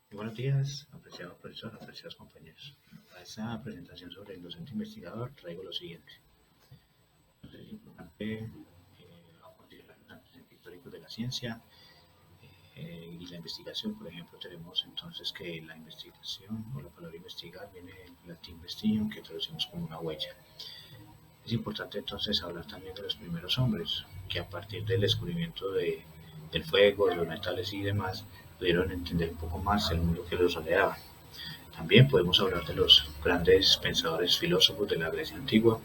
Buenos días, apreciado profesor, apreciados compañeros. A esta presentación sobre el docente investigador traigo lo siguiente. Entonces, es importante considerar los antecedentes históricos de la ciencia y la investigación. Por ejemplo, tenemos entonces que la investigación o la palabra investigar viene del latín vestigium, que traducimos como una huella. Es importante entonces hablar también de los primeros hombres, que a partir del descubrimiento del fuego, de los metales y demás, pudieron entender un poco más el mundo que los rodeaba. También podemos hablar de los grandes pensadores filósofos de la Grecia antigua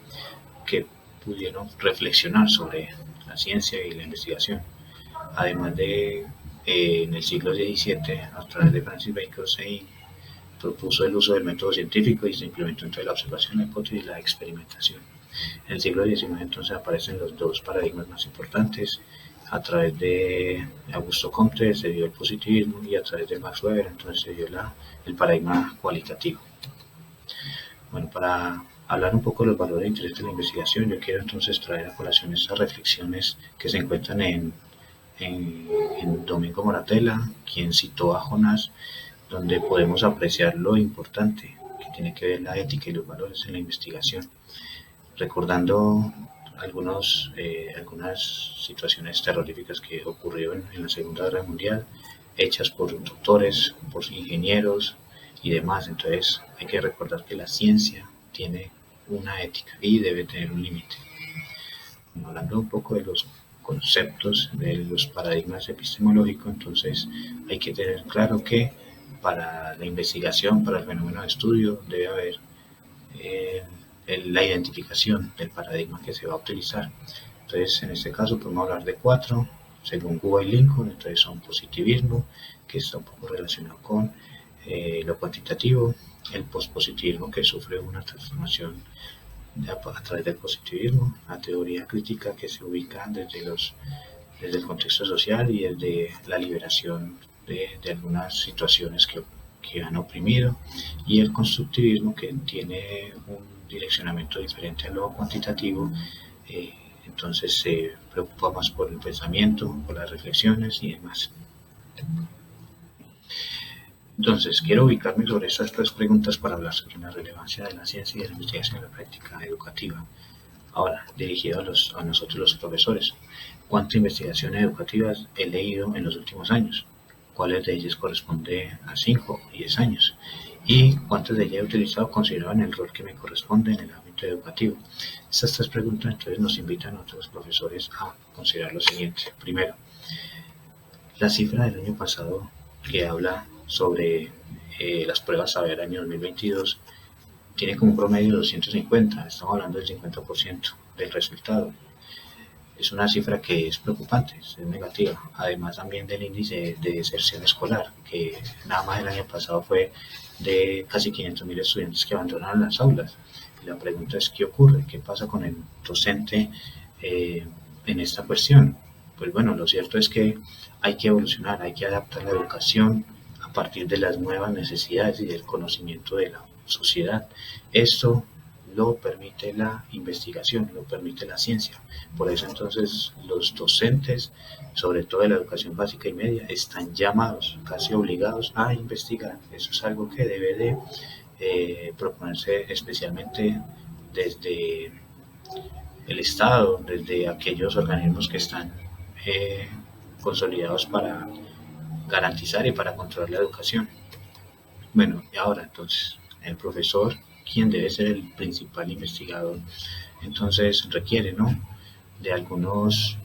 que pudieron reflexionar sobre la ciencia y la investigación. Además de, en el siglo XVII, a través de Francis Bacon, se propuso el uso del método científico y se implementó entre la observación, la hipótesis y la experimentación. En el siglo XIX entonces aparecen los dos paradigmas más importantes. A través de Augusto Comte se dio el positivismo y a través de Max Weber entonces se dio el paradigma cualitativo. Bueno, para hablar un poco de los valores de interés de la investigación, yo quiero entonces traer a colación estas reflexiones que se encuentran en Domingo Moratella, quien citó a Jonás, donde podemos apreciar lo importante que tiene que ver la ética y los valores en la investigación, recordando algunas situaciones terroríficas que ocurrieron en la Segunda Guerra Mundial, hechas por doctores, por ingenieros y demás. Entonces hay que recordar que la ciencia tiene una ética y debe tener un límite. Hablando un poco de los conceptos, de los paradigmas epistemológicos, entonces hay que tener claro que para la investigación, para el fenómeno de estudio, debe haber la identificación del paradigma que se va a utilizar. Entonces, en este caso podemos hablar de 4, según Guba y Lincoln. Entonces son positivismo, que está un poco relacionado con lo cuantitativo, el pospositivismo, que sufre una transformación a través del positivismo, la teoría crítica, que se ubica desde el contexto social y desde la liberación de algunas situaciones que han oprimido, y el constructivismo, que tiene un direccionamiento diferente a lo cuantitativo, entonces se preocupa más por el pensamiento, por las reflexiones y demás. Entonces, quiero ubicarme sobre estas 3 preguntas para hablar sobre la relevancia de la ciencia y de la investigación en la práctica educativa. Ahora, dirigido a nosotros los profesores, ¿cuántas investigaciones educativas he leído en los últimos años? ¿Cuáles de ellas corresponde a 5 o 10 años? ¿Y cuántas de ellas he utilizado considerado en el rol que me corresponde en el ámbito educativo? Estas 3 preguntas entonces nos invitan a nosotros profesores a considerar lo siguiente. Primero, la cifra del año pasado que habla sobre las pruebas saber año 2022 tiene como promedio 250, estamos hablando del 50% del resultado. Es una cifra que es preocupante, es negativa. Además también del índice de deserción escolar, que nada más el año pasado fue de casi 500.000 estudiantes que abandonaron las aulas. Y la pregunta es, ¿qué ocurre? ¿Qué pasa con el docente en esta cuestión? Pues bueno, lo cierto es que hay que evolucionar, hay que adaptar la educación a partir de las nuevas necesidades y del conocimiento de la sociedad. Esto lo permite la investigación, lo permite la ciencia. Por eso entonces los docentes, sobre todo de la educación básica y media, están llamados, casi obligados a investigar. Eso es algo que debe de proponerse especialmente desde el Estado, desde aquellos organismos que están consolidados para garantizar y para controlar la educación. Bueno, y ahora entonces, el profesor, quien debe ser el principal investigador, entonces requiere, ¿no?, de algunas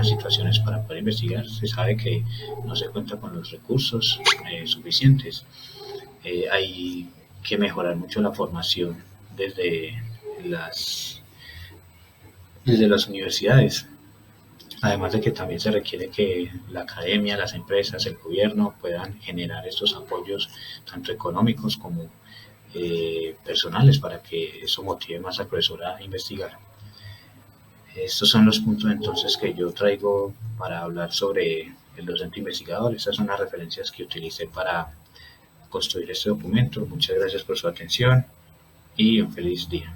situaciones para poder investigar. Se sabe que no se cuenta con los recursos suficientes. Hay que mejorar mucho la formación desde las universidades. Además de que también se requiere que la academia, las empresas, el gobierno puedan generar estos apoyos tanto económicos como personales para que eso motive más al profesor a investigar. Estos son los puntos entonces que yo traigo para hablar sobre el docente investigador. Estas son las referencias que utilicé para construir este documento. Muchas gracias por su atención y un feliz día.